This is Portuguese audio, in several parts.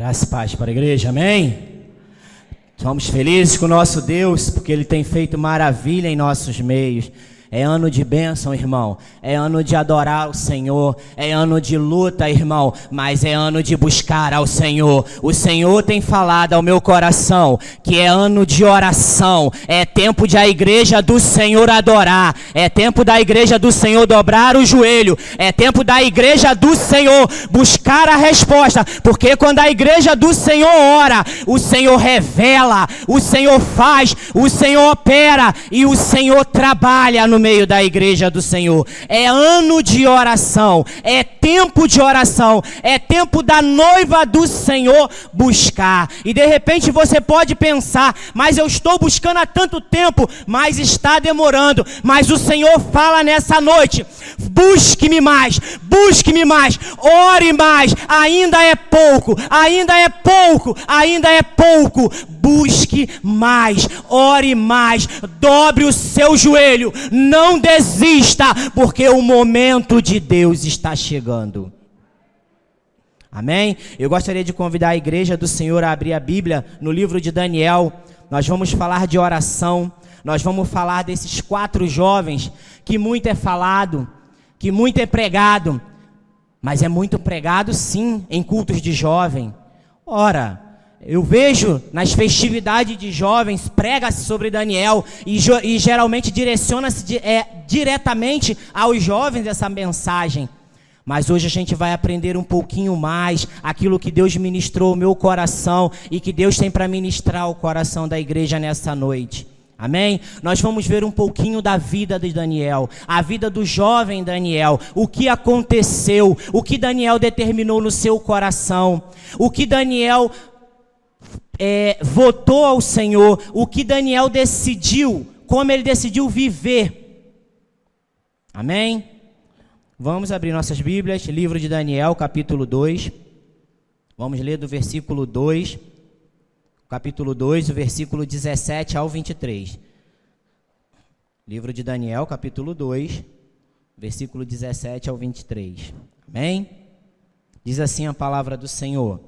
Graça e paz para a igreja, amém? Somos felizes com o nosso Deus, porque Ele tem feito maravilha em nossos meios. É ano de bênção, irmão. É ano de adorar o Senhor. É ano de luta, irmão. Mas é ano de buscar ao Senhor. O Senhor tem falado ao meu coração que é ano de oração. É tempo de a igreja do Senhor adorar. É tempo da igreja do Senhor dobrar o joelho. É tempo da igreja do Senhor buscar a resposta. Porque quando a igreja do Senhor ora, o Senhor revela, o Senhor faz, o Senhor opera e o Senhor trabalha no meio da igreja do Senhor. É ano de oração, é tempo de oração, é tempo da noiva do Senhor buscar. E de repente você pode pensar, mas eu estou buscando há tanto tempo, mas está demorando. Mas o Senhor fala nessa noite: busque-me mais, ore mais, ainda é pouco, ainda é pouco, ainda é pouco. Busque mais, ore mais, dobre o seu joelho, não desista, porque o momento de Deus está chegando. Amém? Eu gostaria de convidar a igreja do Senhor a abrir a Bíblia no livro de Daniel. Nós vamos falar de oração, nós vamos falar desses 4 jovens que muito é falado, que muito é pregado, mas é muito pregado sim em cultos de jovem. Ora, eu vejo nas festividades de jovens, prega-se sobre Daniel e geralmente direciona-se diretamente aos jovens essa mensagem. Mas hoje a gente vai aprender um pouquinho mais aquilo que Deus ministrou ao meu coração e que Deus tem para ministrar o coração da igreja nessa noite. Amém? Nós vamos ver um pouquinho da vida de Daniel, a vida do jovem Daniel, o que aconteceu, o que Daniel determinou no seu coração, o que Daniel votou ao Senhor, o que Daniel decidiu, como ele decidiu viver. Amém? Vamos abrir nossas Bíblias, livro de Daniel, capítulo 2. Vamos ler do versículo 2, capítulo 2, o versículo 17 ao 23. Livro de Daniel, capítulo 2, versículo 17 ao 23. Amém? Diz assim a palavra do Senhor: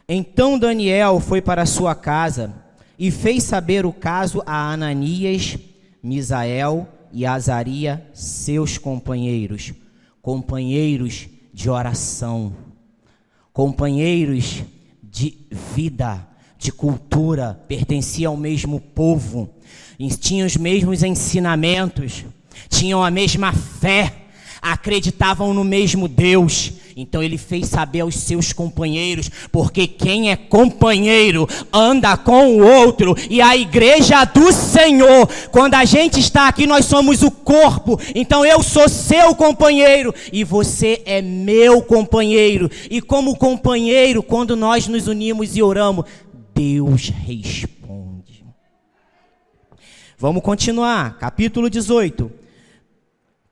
Então Daniel foi para sua casa e fez saber o caso a Ananias, Misael e Azaria, seus companheiros de oração, companheiros de vida, de cultura, pertenciam ao mesmo povo, tinham os mesmos ensinamentos, tinham a mesma fé, acreditavam no mesmo Deus. Então ele fez saber aos seus companheiros, porque quem é companheiro anda com o outro. E a igreja do Senhor, quando a gente está aqui, nós somos o corpo. Então eu sou seu companheiro e você é meu companheiro. E como companheiro, quando nós nos unimos e oramos, Deus responde. Vamos continuar, capítulo 18.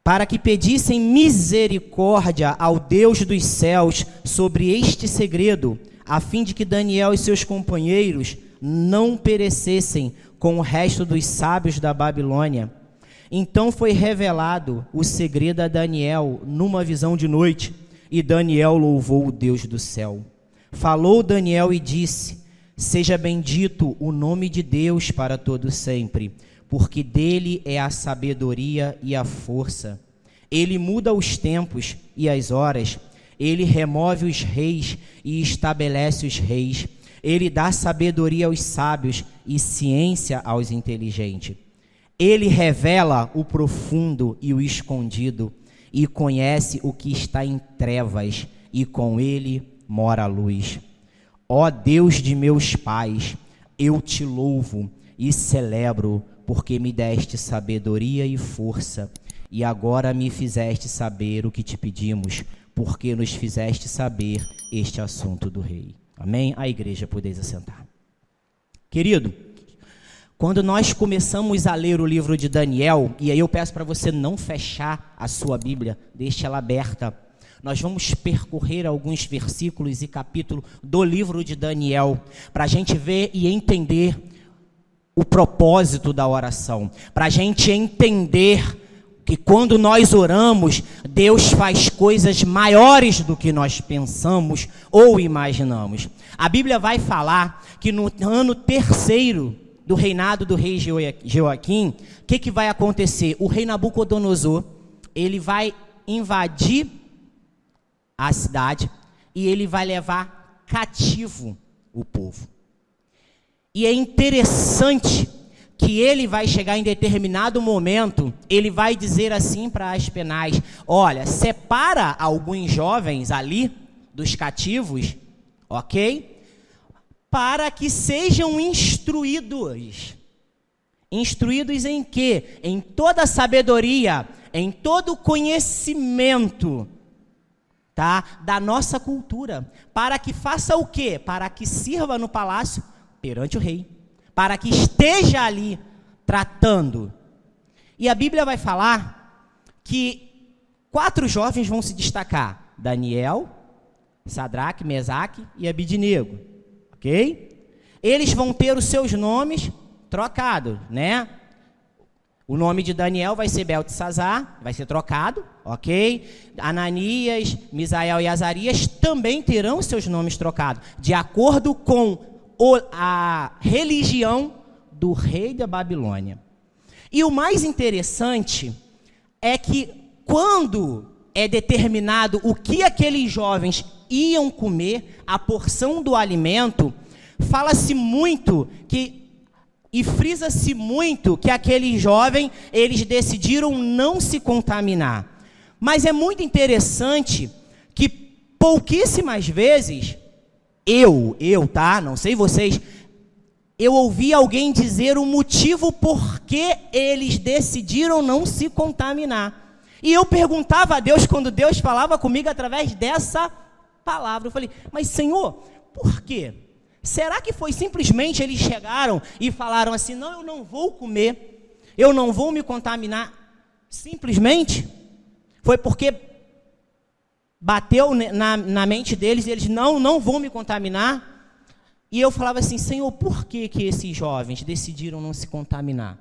Para que pedissem misericórdia ao Deus dos céus sobre este segredo, a fim de que Daniel e seus companheiros não perecessem com o resto dos sábios da Babilônia. Então foi revelado o segredo a Daniel numa visão de noite, e Daniel louvou o Deus do céu. Falou Daniel e disse: Seja bendito o nome de Deus para todo sempre, porque dele é a sabedoria e a força. Ele muda os tempos e as horas, ele remove os reis e estabelece os reis. Ele dá sabedoria aos sábios e ciência aos inteligentes. Ele revela o profundo e o escondido, e conhece o que está em trevas, e com ele mora a luz. Ó Deus de meus pais, eu te louvo e celebro, porque me deste sabedoria e força, e agora me fizeste saber o que te pedimos, porque nos fizeste saber este assunto do rei. Amém? A igreja, podeis assentar. Querido, quando nós começamos a ler o livro de Daniel, e aí eu peço para você não fechar a sua Bíblia, deixe ela aberta. Nós vamos percorrer alguns versículos e capítulos do livro de Daniel, para a gente ver e entender o propósito da oração, para a gente entender que quando nós oramos, Deus faz coisas maiores do que nós pensamos ou imaginamos. A Bíblia vai falar que no ano terceiro do reinado do rei Joaquim, o que vai acontecer? O rei Nabucodonosor, ele vai invadir a cidade e ele vai levar cativo o povo. E é interessante que ele vai chegar em determinado momento, ele vai dizer assim para Aspenaz: olha, separa alguns jovens ali dos cativos, ok? Para que sejam instruídos. Instruídos em quê? Em toda sabedoria, em todo conhecimento, tá? Da nossa cultura. Para que faça o quê? Para que sirva no palácio perante o rei. Para que esteja ali tratando. E a Bíblia vai falar que 4 jovens vão se destacar: Daniel, Sadraque, Mesaque e Abidnego, ok? Eles vão ter os seus nomes trocados, né? O nome de Daniel vai ser Beltesazar, vai ser trocado, ok? Ananias, Misael e Azarias também terão os seus nomes trocados, de acordo com a religião do rei da Babilônia. E o mais interessante é que quando é determinado o que aqueles jovens iam comer, a porção do alimento, fala-se muito e frisa-se muito que aqueles jovens, eles decidiram não se contaminar. Mas é muito interessante que pouquíssimas vezes tá? Não sei vocês, eu ouvi alguém dizer o motivo por que eles decidiram não se contaminar. E eu perguntava a Deus, quando Deus falava comigo através dessa palavra, eu falei: mas Senhor, por quê? Será que foi simplesmente eles chegaram e falaram assim: não, eu não vou comer, eu não vou me contaminar? Simplesmente foi porque bateu na mente deles, e eles não vão me contaminar. E eu falava assim: Senhor, por que esses jovens decidiram não se contaminar?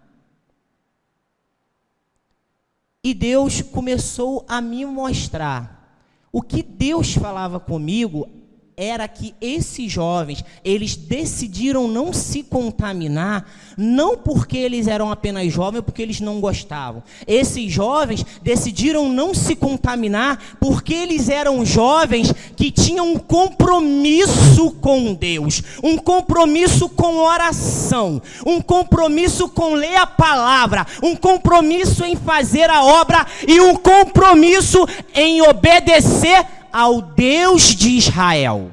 E Deus começou a me mostrar. O que Deus falava comigo era que esses jovens, eles decidiram não se contaminar, não porque eles eram apenas jovens, ou porque eles não gostavam. Esses jovens decidiram não se contaminar porque eles eram jovens que tinham um compromisso com Deus, um compromisso com oração, um compromisso com ler a palavra, um compromisso em fazer a obra e um compromisso em obedecer ao Deus de Israel.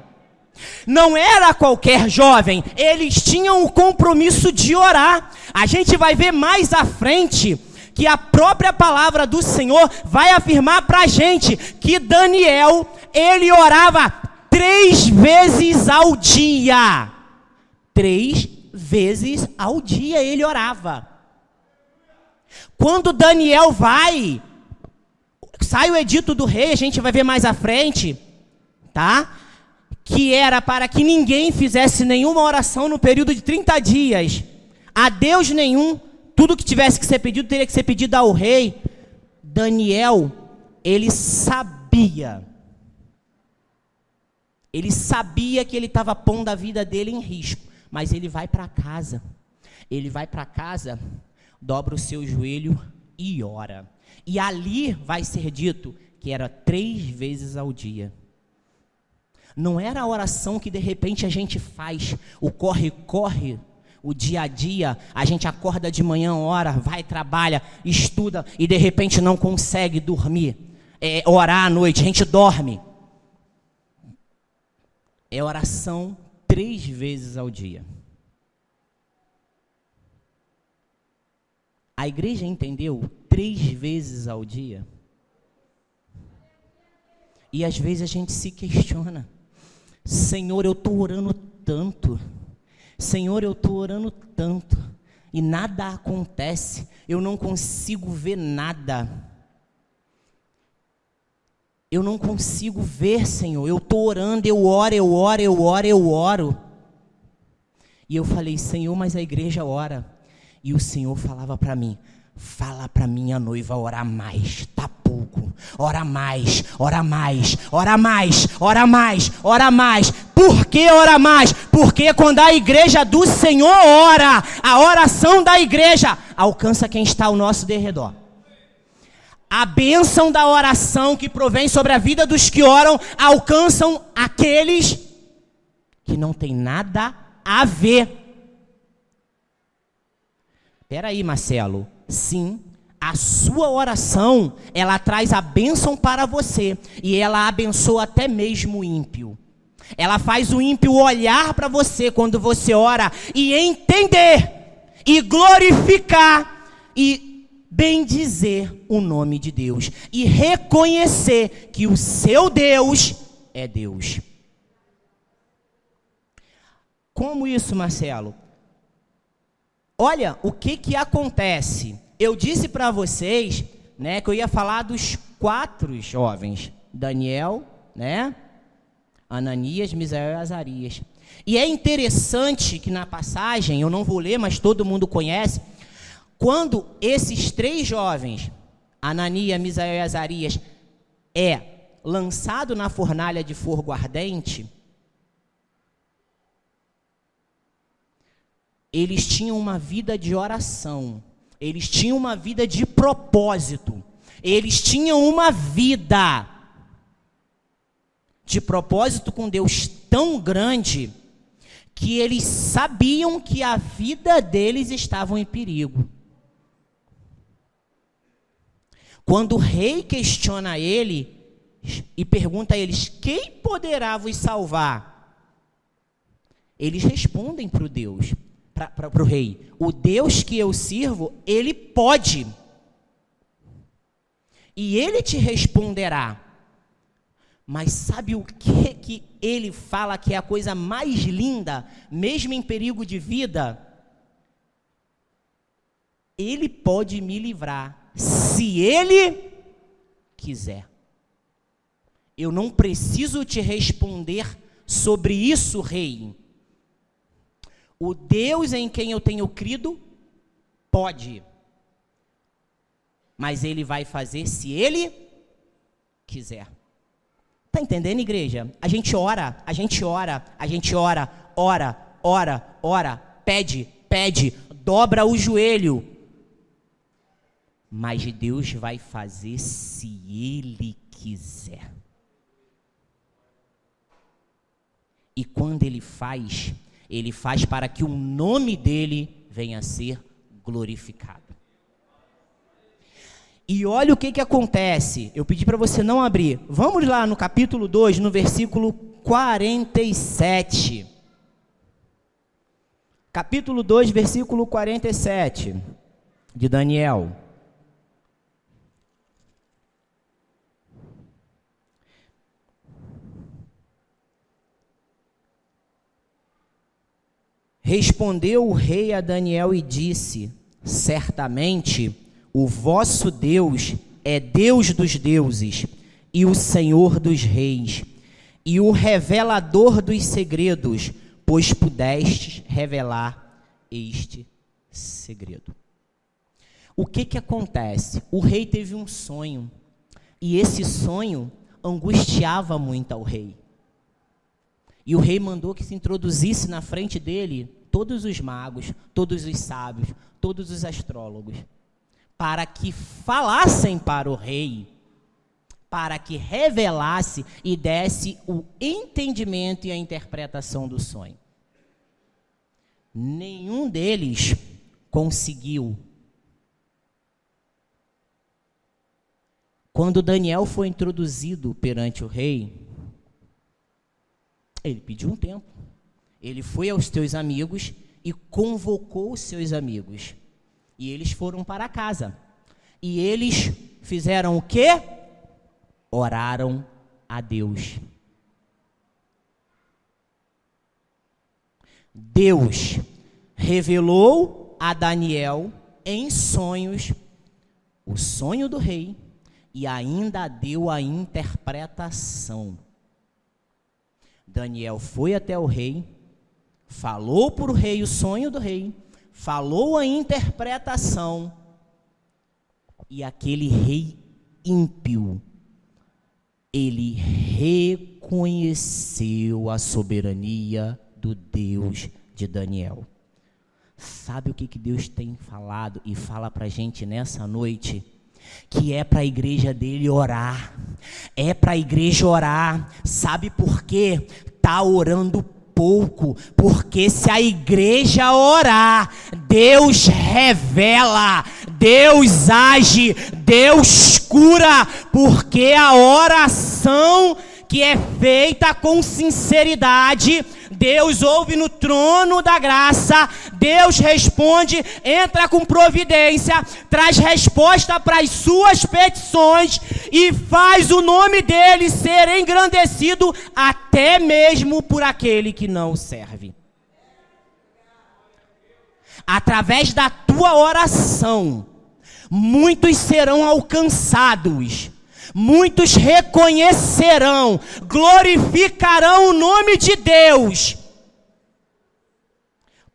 Não era qualquer jovem, eles tinham o compromisso de orar. A gente vai ver mais à frente que a própria palavra do Senhor vai afirmar para a gente que Daniel, ele orava 3 vezes ao dia. 3 vezes ao dia ele orava. Quando Daniel sai o edito do rei, a gente vai ver mais à frente, tá? Que era para que ninguém fizesse nenhuma oração no período de 30 dias, a Deus nenhum. Tudo que tivesse que ser pedido, teria que ser pedido ao rei. Daniel, ele sabia que ele estava pondo a vida dele em risco, mas ele vai para casa, dobra o seu joelho e ora. E ali vai ser dito que era 3 vezes ao dia. Não era a oração que de repente a gente faz, o corre-corre, o dia a dia, a gente acorda de manhã, ora, vai, trabalha, estuda e de repente não consegue dormir, orar à noite, a gente dorme. É oração 3 vezes ao dia. A igreja entendeu 3 vezes ao dia? E às vezes a gente se questiona: Senhor, eu estou orando tanto. Senhor, eu estou orando tanto. E nada acontece. Eu não consigo ver nada. Eu não consigo ver, Senhor. Eu estou orando, eu oro. E eu falei: Senhor, mas a igreja ora. E o Senhor falava para mim: fala para minha noiva orar mais, tá pouco. Ora mais, ora mais, ora mais, ora mais, ora mais. Por que ora mais? Porque quando a igreja do Senhor ora, a oração da igreja alcança quem está ao nosso derredor. A bênção da oração que provém sobre a vida dos que oram alcançam aqueles que não tem nada a ver. Espera aí, Marcelo. Sim, a sua oração, ela traz a bênção para você. E ela abençoa até mesmo o ímpio. Ela faz o ímpio olhar para você quando você ora e entender, e glorificar, e bendizer o nome de Deus. E reconhecer que o seu Deus é Deus. Como isso, Marcelo? Olha o que acontece. Eu disse para vocês, né, que eu ia falar dos 4 jovens. Daniel, né, Ananias, Misael e Azarias. E é interessante que na passagem, eu não vou ler, mas todo mundo conhece, quando esses 3 jovens, Ananias, Misael e Azarias, é lançado na fornalha de fogo ardente, eles tinham uma vida de oração, eles tinham uma vida de propósito, eles tinham uma vida de propósito com Deus tão grande, que eles sabiam que a vida deles estava em perigo. Quando o rei questiona ele e pergunta a eles, quem poderá vos salvar? Eles respondem para o Deus, para o rei, o Deus que eu sirvo, ele pode, e ele te responderá. Mas sabe o que ele fala que é a coisa mais linda, mesmo em perigo de vida? Ele pode me livrar, se ele quiser. Eu não preciso te responder sobre isso, rei. O Deus em quem eu tenho crido pode, mas ele vai fazer se ele quiser. Está entendendo, igreja? A gente ora, ora, pede, dobra o joelho, mas Deus vai fazer se ele quiser. E quando ele faz para que o nome dele venha a ser glorificado. E olha o que acontece. Eu pedi para você não abrir. Vamos lá no capítulo 2, no versículo 47. Capítulo 2, versículo 47 de Daniel. Respondeu o rei a Daniel e disse, certamente o vosso Deus é Deus dos deuses e o Senhor dos reis e o revelador dos segredos, pois pudestes revelar este segredo. O que acontece? O rei teve um sonho e esse sonho angustiava muito ao rei. E o rei mandou que se introduzisse na frente dele todos os magos, todos os sábios, todos os astrólogos, para que falassem para o rei, para que revelasse e desse o entendimento e a interpretação do sonho. Nenhum deles conseguiu. Quando Daniel foi introduzido perante o rei, ele pediu um tempo. Ele foi aos seus amigos e convocou os seus amigos. E eles foram para casa. E eles fizeram o quê? Oraram a Deus. Deus revelou a Daniel em sonhos o sonho do rei e ainda deu a interpretação. Daniel foi até o rei, falou para o rei o sonho do rei, falou a interpretação E aquele rei ímpio, ele reconheceu a soberania do Deus de Daniel. Sabe o que Deus tem falado e fala para a gente nessa noite? Que é para a igreja dele orar. É para a igreja orar. Sabe por quê? Está orando pouco. Porque se a igreja orar, Deus revela, Deus age, Deus cura. Porque a oração que é feita com sinceridade, Deus ouve no trono da graça, Deus responde, entra com providência, traz resposta para as suas petições e faz o nome dele ser engrandecido até mesmo por aquele que não o serve. Através da tua oração, muitos serão alcançados. Muitos reconhecerão, glorificarão o nome de Deus,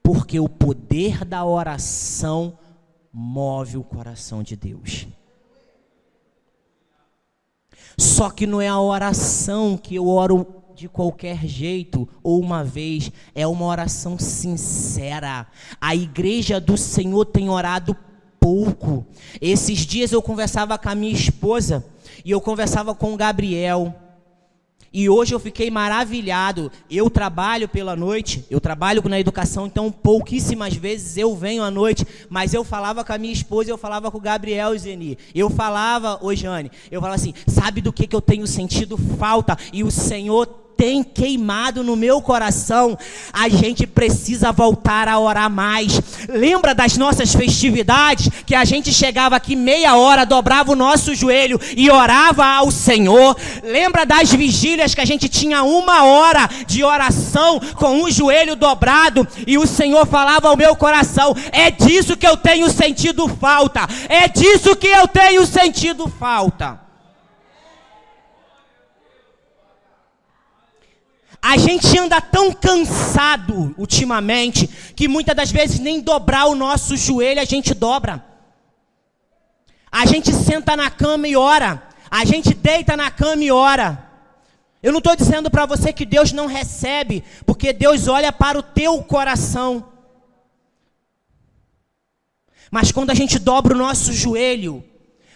porque o poder da oração move o coração de Deus. Só que não é a oração que eu oro de qualquer jeito ou uma vez, é uma oração sincera. A igreja do Senhor tem orado pouco. Esses dias eu conversava com a minha esposa e eu conversava com o Gabriel. E hoje eu fiquei maravilhado. Eu trabalho pela noite, eu trabalho na educação, então pouquíssimas vezes eu venho à noite. Mas eu falava com a minha esposa, eu falava com o Gabriel e Zeni. Eu falava, ô Jane, eu falava assim, sabe do que eu tenho sentido falta? E o Senhor tem queimado no meu coração. A gente precisa voltar a orar mais. Lembra das nossas festividades, que a gente chegava aqui meia hora, dobrava o nosso joelho e orava ao Senhor? Lembra das vigílias que a gente tinha 1 hora de oração com o joelho dobrado e o Senhor falava ao meu coração? É disso que eu tenho sentido falta. É disso que eu tenho sentido falta. A gente anda tão cansado ultimamente que muitas das vezes nem dobrar o nosso joelho a gente dobra. A gente senta na cama e ora. A gente deita na cama e ora. Eu não estou dizendo para você que Deus não recebe, porque Deus olha para o teu coração. Mas quando a gente dobra o nosso joelho,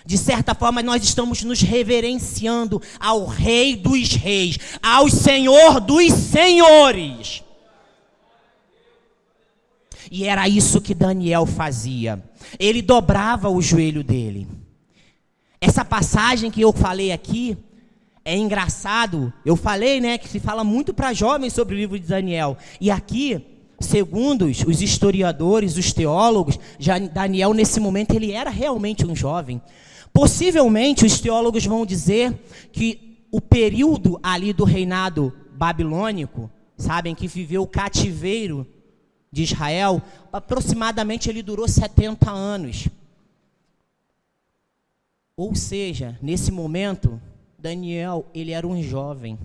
de certa forma, nós estamos nos reverenciando ao Rei dos Reis, ao Senhor dos Senhores. E era isso que Daniel fazia. Ele dobrava o joelho dele. Essa passagem que eu falei aqui é engraçado. Eu falei, né, que se fala muito para jovens sobre o livro de Daniel. E aqui, segundo os historiadores, os teólogos, Daniel nesse momento ele era realmente um jovem. Possivelmente os teólogos vão dizer que o período ali do reinado babilônico, sabem, que viveu o cativeiro de Israel, aproximadamente ele durou 70 anos. Ou seja, nesse momento, Daniel, ele era um jovem.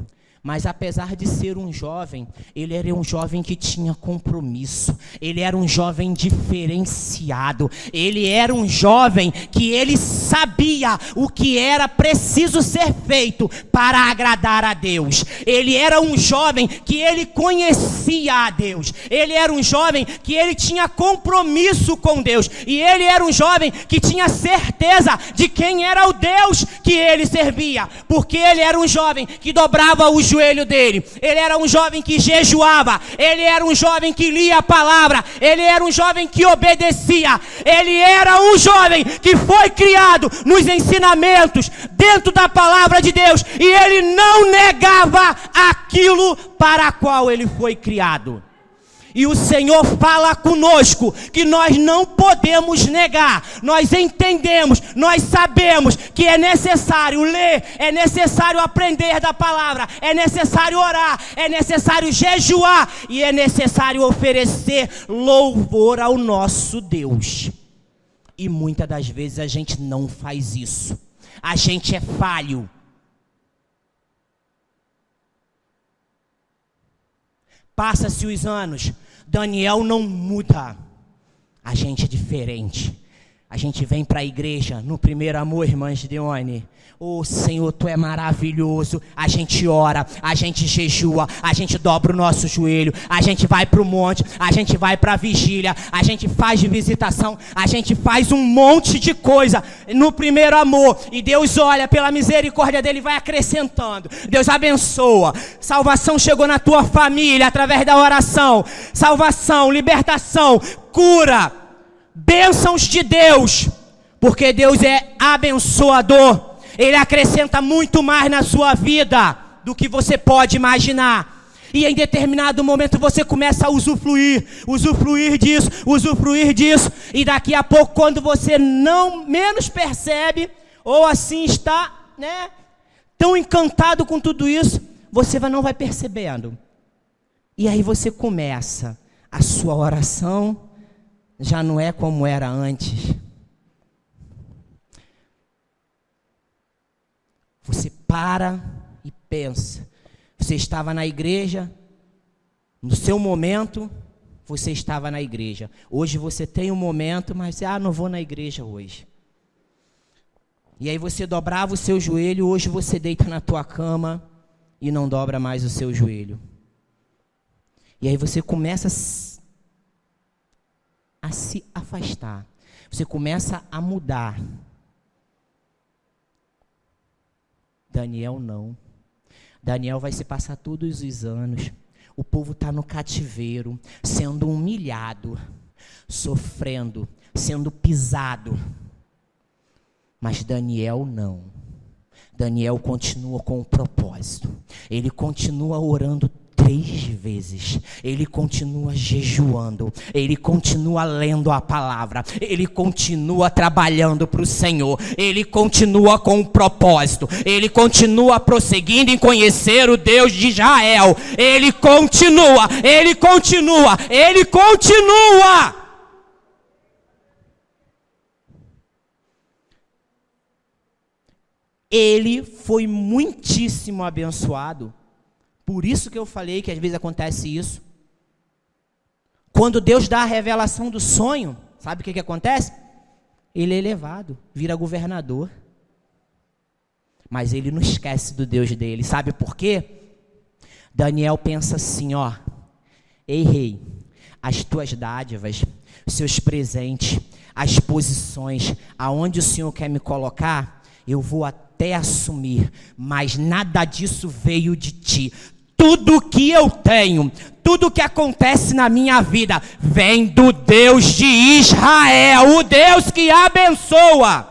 Mas apesar de ser um jovem, ele era um jovem que tinha compromisso. Ele era um jovem diferenciado. Ele era um jovem que ele sabia o que era preciso ser feito para agradar a Deus. Ele era um jovem que ele conhecia a Deus. Ele era um jovem que ele tinha compromisso com Deus. E ele era um jovem que tinha certeza de quem era o Deus que ele servia. Porque ele era um jovem que dobrava os joelho dele, ele era um jovem que jejuava, ele era um jovem que lia a palavra, ele era um jovem que obedecia, ele era um jovem que foi criado nos ensinamentos, dentro da palavra de Deus, e ele não negava aquilo para o qual ele foi criado. E o Senhor fala conosco que nós não podemos negar. Nós entendemos, nós sabemos que é necessário ler, é necessário aprender da palavra, é necessário orar, é necessário jejuar e é necessário oferecer louvor ao nosso Deus. E muitas das vezes a gente não faz isso. A gente é falho. Passa-se os anos, Daniel não muda. A gente é diferente. A gente vem para a igreja no primeiro amor, irmã Gideone. Oh, Senhor, Tu é maravilhoso. A gente ora, a gente jejua, a gente dobra o nosso joelho, a gente vai para o monte, a gente vai para a vigília, a gente faz de visitação, a gente faz um monte de coisa no primeiro amor. E Deus olha pela misericórdia dEle e vai acrescentando. Deus abençoa. Salvação chegou na tua família através da oração. Salvação, libertação, cura, bênçãos de Deus, porque Deus é abençoador. Ele acrescenta muito mais na sua vida do que você pode imaginar. E em determinado momento você começa a usufruir disso. E daqui a pouco, quando você não menos percebe, ou assim está, né, tão encantado com tudo isso, você não vai percebendo. E aí você começa, a sua oração já não é como era antes. Você para e pensa. Você estava na igreja, no seu momento, você estava na igreja. Hoje você tem um momento, mas não vou na igreja hoje. E aí você dobrava o seu joelho, hoje você deita na tua cama e não dobra mais o seu joelho. E aí você começa a se afastar. Você começa a mudar. Daniel não. Daniel vai se passar todos os anos. O povo está no cativeiro, sendo humilhado, sofrendo, sendo pisado. Mas Daniel não. Daniel continua com o propósito. Ele continua orando 3 vezes. Ele continua jejuando. Ele continua lendo a palavra. Ele continua trabalhando para o Senhor. Ele continua com um propósito. Ele continua prosseguindo em conhecer o Deus de Israel. Ele continua. Ele foi muitíssimo abençoado. Por isso que eu falei que às vezes acontece isso. Quando Deus dá a revelação do sonho, sabe o que acontece? Ele é elevado, vira governador. Mas ele não esquece do Deus dele. Sabe por quê? Daniel pensa assim, ei rei, as tuas dádivas, os seus presentes, as posições, aonde o Senhor quer me colocar, eu vou até assumir, mas nada disso veio de ti. Tudo que eu tenho, tudo que acontece na minha vida, vem do Deus de Israel, o Deus que abençoa.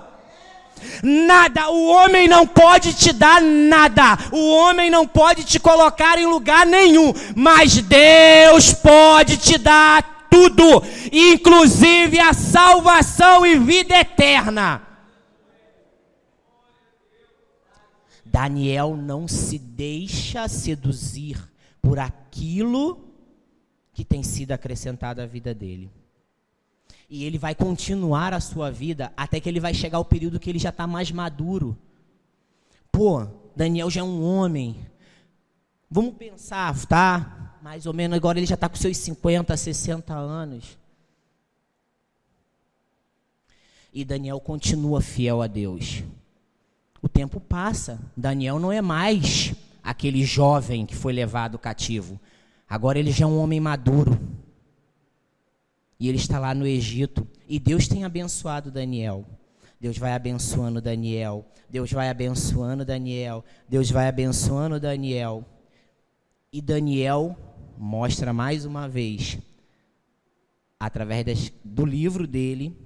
Nada, o homem não pode te dar nada, o homem não pode te colocar em lugar nenhum, mas Deus pode te dar tudo, inclusive a salvação e vida eterna. Daniel não se deixa seduzir por aquilo que tem sido acrescentado à vida dele. E ele vai continuar a sua vida até que ele vai chegar ao período que ele já está mais maduro. Daniel já é um homem. Vamos pensar, tá? Mais ou menos agora ele já está com seus 50, 60 anos. E Daniel continua fiel a Deus. O tempo passa, Daniel não é mais aquele jovem que foi levado cativo. Agora ele já é um homem maduro. E ele está lá no Egito. E Deus tem abençoado Daniel. Deus vai abençoando Daniel. Deus vai abençoando Daniel. Deus vai abençoando Daniel. E Daniel mostra mais uma vez, através do livro dele,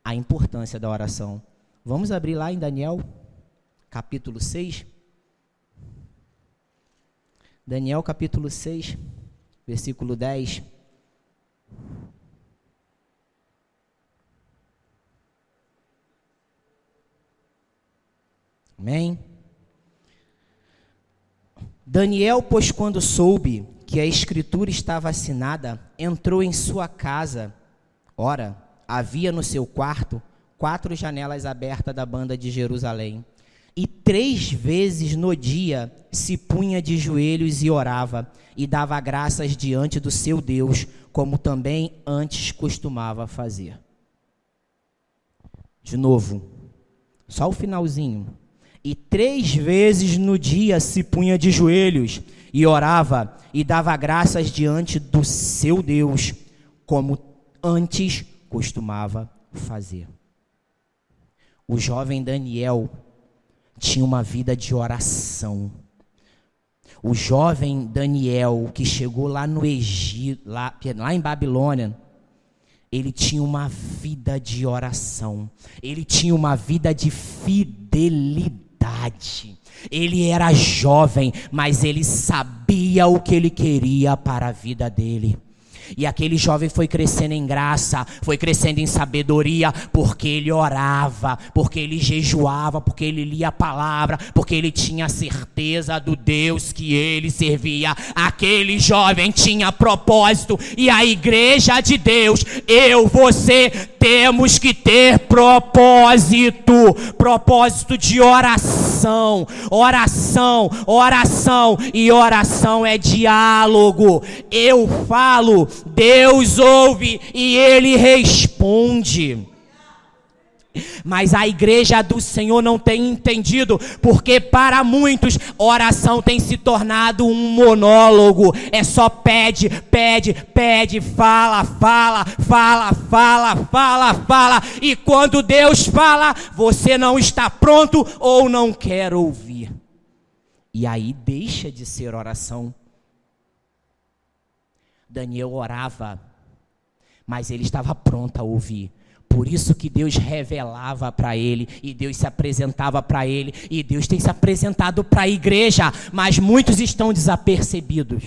a importância da oração. Vamos abrir lá em Daniel, capítulo 6. Daniel, capítulo 6, versículo 10. Amém? Daniel, pois, quando soube que a escritura estava assinada, entrou em sua casa. Ora, havia no seu quarto 4 janelas abertas da banda de Jerusalém. E 3 vezes no dia se punha de joelhos e orava, e dava graças diante do seu Deus, como também antes costumava fazer. De novo, só o finalzinho. E 3 vezes no dia se punha de joelhos e orava e dava graças diante do seu Deus, como antes costumava fazer. O jovem Daniel tinha uma vida de oração. O jovem Daniel que chegou lá no Egito, lá em Babilônia, ele tinha uma vida de oração. Ele tinha uma vida de fidelidade. Ele era jovem, mas ele sabia o que ele queria para a vida dele. E aquele jovem foi crescendo em graça, foi crescendo em sabedoria, porque ele orava, porque ele jejuava, porque ele lia a palavra, porque ele tinha certeza do Deus que ele servia. Aquele jovem tinha propósito, e a igreja de Deus, você, temos que ter propósito de oração, e oração é diálogo. Eu falo, Deus ouve e Ele responde. Mas a igreja do Senhor não tem entendido, porque para muitos oração tem se tornado um monólogo. É só pede, fala. E quando Deus fala, você não está pronto ou não quer ouvir. E aí deixa de ser oração. Daniel orava, mas ele estava pronto a ouvir. Por isso que Deus revelava para ele, e Deus se apresentava para ele, e Deus tem se apresentado para a igreja, mas muitos estão desapercebidos.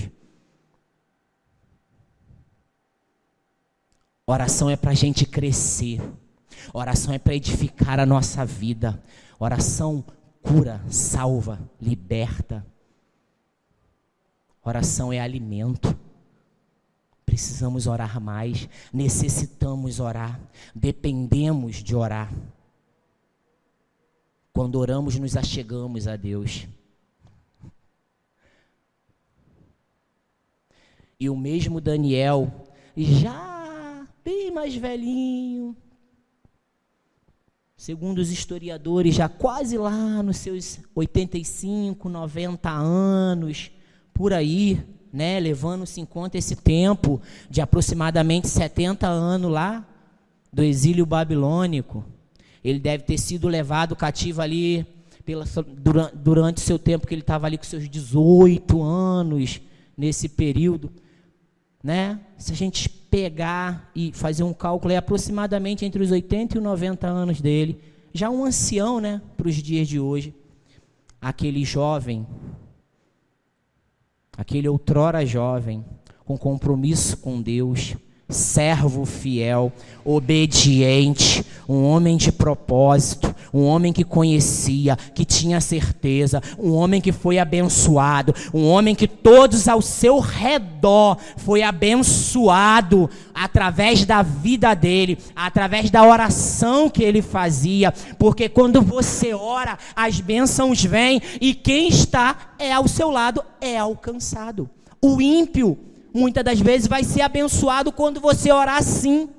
Oração é para a gente crescer, oração é para edificar a nossa vida, oração cura, salva, liberta, oração é alimento. Precisamos orar mais, necessitamos orar, dependemos de orar. Quando oramos, nos achegamos a Deus. E o mesmo Daniel, já bem mais velhinho, segundo os historiadores, já quase lá nos seus 85, 90 anos, por aí, né, levando-se em conta esse tempo de aproximadamente 70 anos lá do exílio babilônico. Ele deve ter sido levado cativo ali durante o seu tempo que ele estava ali com seus 18 anos, nesse período, né? Se a gente pegar e fazer um cálculo, é aproximadamente entre os 80 e os 90 anos dele, já um ancião, né, para os dias de hoje. Aquele jovem, aquele outrora jovem, com compromisso com Deus, servo fiel, obediente, um homem de propósito, um homem que conhecia, que tinha certeza, um homem que foi abençoado, um homem que todos ao seu redor foi abençoado através da vida dele, através da oração que ele fazia, porque quando você ora, as bênçãos vêm e quem está ao seu lado é alcançado. O ímpio muitas das vezes vai ser abençoado quando você orar assim.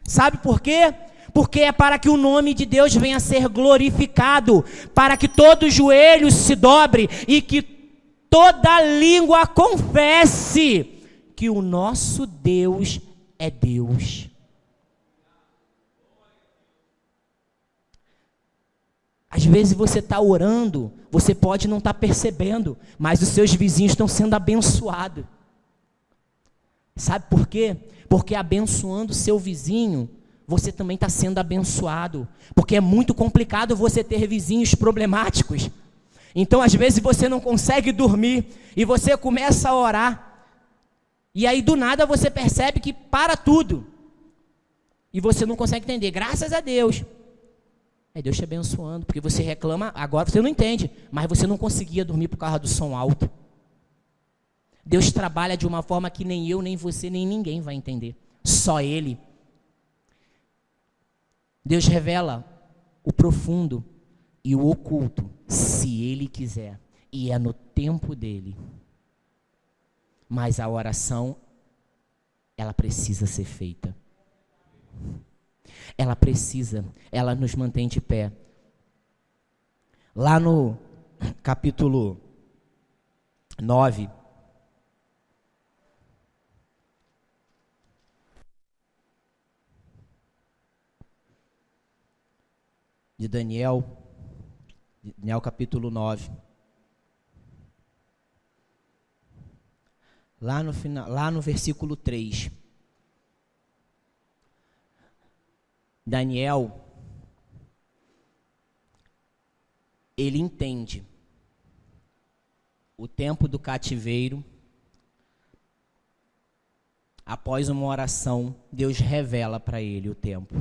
Sabe por quê? Porque é para que o nome de Deus venha a ser glorificado, para que todo joelho se dobre e que toda língua confesse que o nosso Deus é Deus. Às vezes você está orando, você pode não estar percebendo, mas os seus vizinhos estão sendo abençoados. Sabe por quê? Porque abençoando o seu vizinho, você também está sendo abençoado. Porque é muito complicado você ter vizinhos problemáticos. Então, às vezes, você não consegue dormir e você começa a orar. E aí, do nada, você percebe que para tudo. E você não consegue entender. Graças a Deus. É Deus te abençoando. Porque você reclama, agora você não entende. Mas você não conseguia dormir por causa do som alto. Deus trabalha de uma forma que nem eu, nem você, nem ninguém vai entender. Só Ele. Deus revela o profundo e o oculto, se Ele quiser. E é no tempo dEle. Mas a oração, ela precisa ser feita. ela nos mantém de pé. Lá no capítulo 9, de Daniel capítulo 9, lá no final, lá no versículo 3, Daniel, ele entende o tempo do cativeiro. Após uma oração, Deus revela para ele o tempo.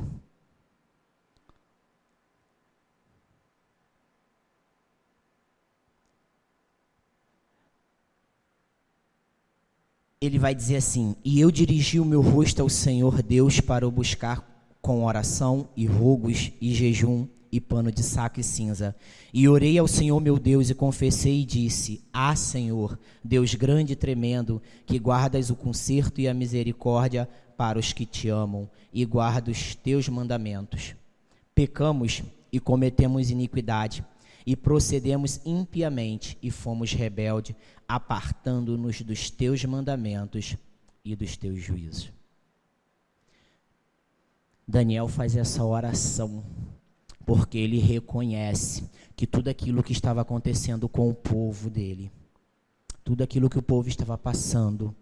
Ele vai dizer assim: e eu dirigi o meu rosto ao Senhor Deus para o buscar com oração e rogos e jejum e pano de saco e cinza. E orei ao Senhor meu Deus e confessei e disse: ah, Senhor, Deus grande e tremendo, que guardas o conserto e a misericórdia para os que te amam e guarda os teus mandamentos. Pecamos e cometemos iniquidade e procedemos impiamente e fomos rebeldes, apartando-nos dos teus mandamentos e dos teus juízos. Daniel faz essa oração porque ele reconhece que tudo aquilo que estava acontecendo com o povo dele, tudo aquilo que o povo estava passando,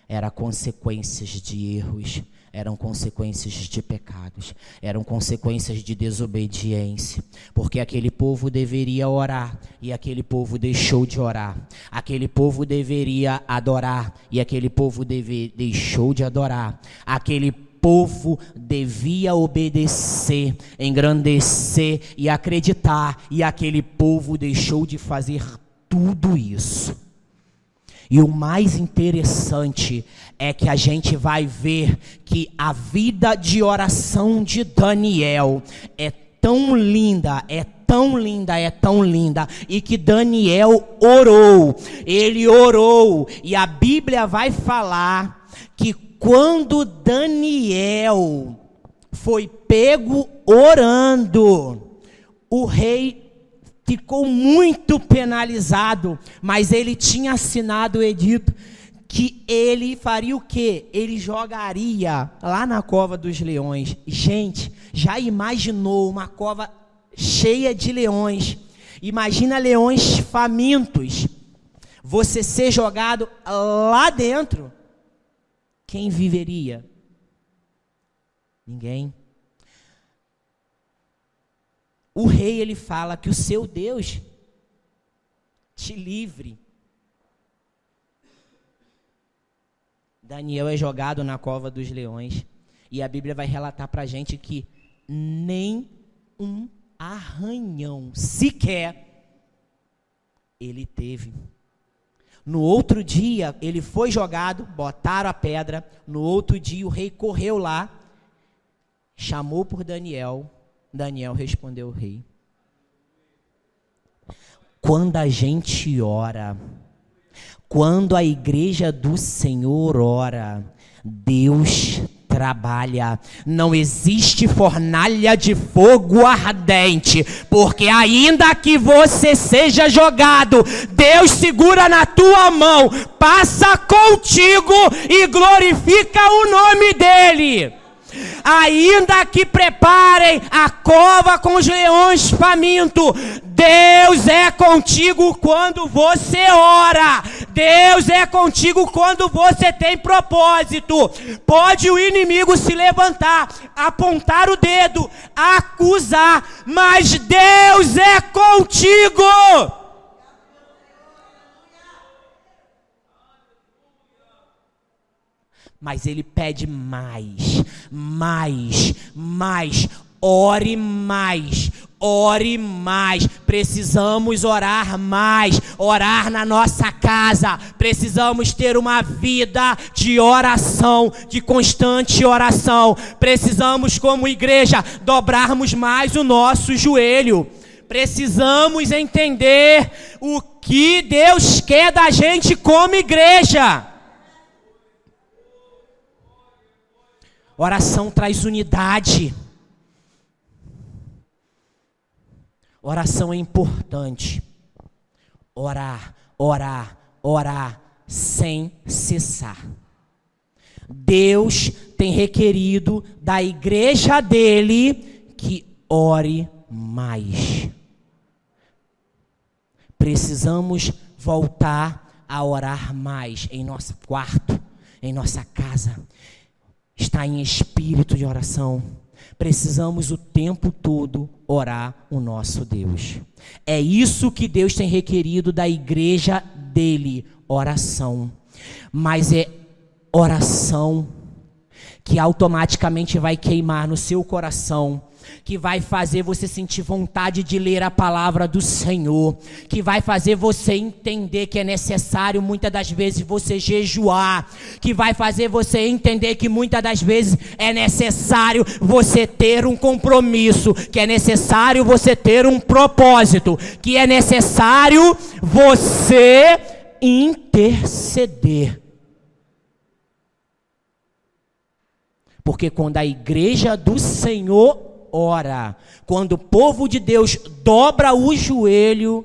eram consequências de erros, eram consequências de pecados, eram consequências de desobediência, porque aquele povo deveria orar e aquele povo deixou de orar, aquele povo deveria adorar e aquele povo deixou de adorar, aquele povo devia obedecer, engrandecer e acreditar, e aquele povo deixou de fazer tudo isso. E o mais interessante é que a gente vai ver que a vida de oração de Daniel é tão linda, é tão linda, é tão linda, e que Daniel orou, ele orou, e a Bíblia vai falar que quando Daniel foi pego orando, o rei ficou muito penalizado, mas ele tinha assinado o edito que ele faria o quê? Ele jogaria lá na cova dos leões. Gente, já imaginou uma cova cheia de leões? Imagina leões famintos. Você ser jogado lá dentro. Quem viveria? Ninguém. O rei, ele fala que o seu Deus te livre. Daniel é jogado na cova dos leões. E a Bíblia vai relatar para a gente que nem um arranhão sequer ele teve. No outro dia, ele foi jogado, botaram a pedra. No outro dia, o rei correu lá, chamou por Daniel. Daniel respondeu ao rei. Quando a gente ora, quando a igreja do Senhor ora, Deus trabalha. Não existe fornalha de fogo ardente, porque ainda que você seja jogado, Deus segura na tua mão, passa contigo e glorifica o nome dele. Ainda que preparem a cova com os leões famintos, Deus é contigo quando você ora. Deus é contigo quando você tem propósito. Pode o inimigo se levantar, apontar o dedo, acusar, mas Deus é contigo. Mas ele pede mais, ore mais, ore mais. Precisamos orar mais, orar na nossa casa. Precisamos ter uma vida de oração, de constante oração. Precisamos, como igreja, dobrarmos mais o nosso joelho. Precisamos entender o que Deus quer da gente como igreja. Oração traz unidade. Oração é importante. Orar, orar, orar sem cessar. Deus tem requerido da igreja dele que ore mais. Precisamos voltar a orar mais em nosso quarto, em nossa casa. Estar em espírito de oração. Precisamos o tempo todo orar o nosso Deus. É isso que Deus tem requerido da igreja dele, oração. Mas é oração que automaticamente vai queimar no seu coração, que vai fazer você sentir vontade de ler a palavra do Senhor, que vai fazer você entender que é necessário muitas das vezes você jejuar, que vai fazer você entender que muitas das vezes é necessário você ter um compromisso, que é necessário você ter um propósito, que é necessário você interceder. Porque quando a igreja do Senhor ora, quando o povo de Deus dobra o joelho,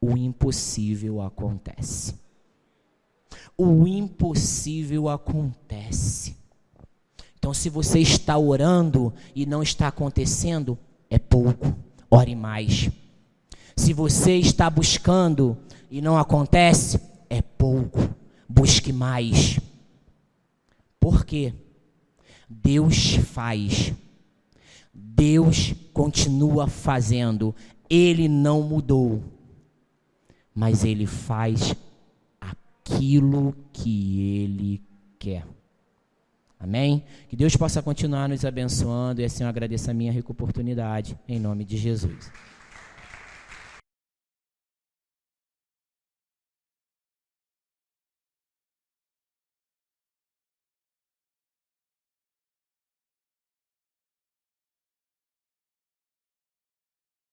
o impossível acontece. O impossível acontece. Então, se você está orando e não está acontecendo, é pouco, ore mais. Se você está buscando e não acontece, é pouco, busque mais. Por quê? Deus faz, Deus continua fazendo, Ele não mudou, mas Ele faz aquilo que Ele quer. Amém? Que Deus possa continuar nos abençoando e assim eu agradeço a minha rica oportunidade, em nome de Jesus.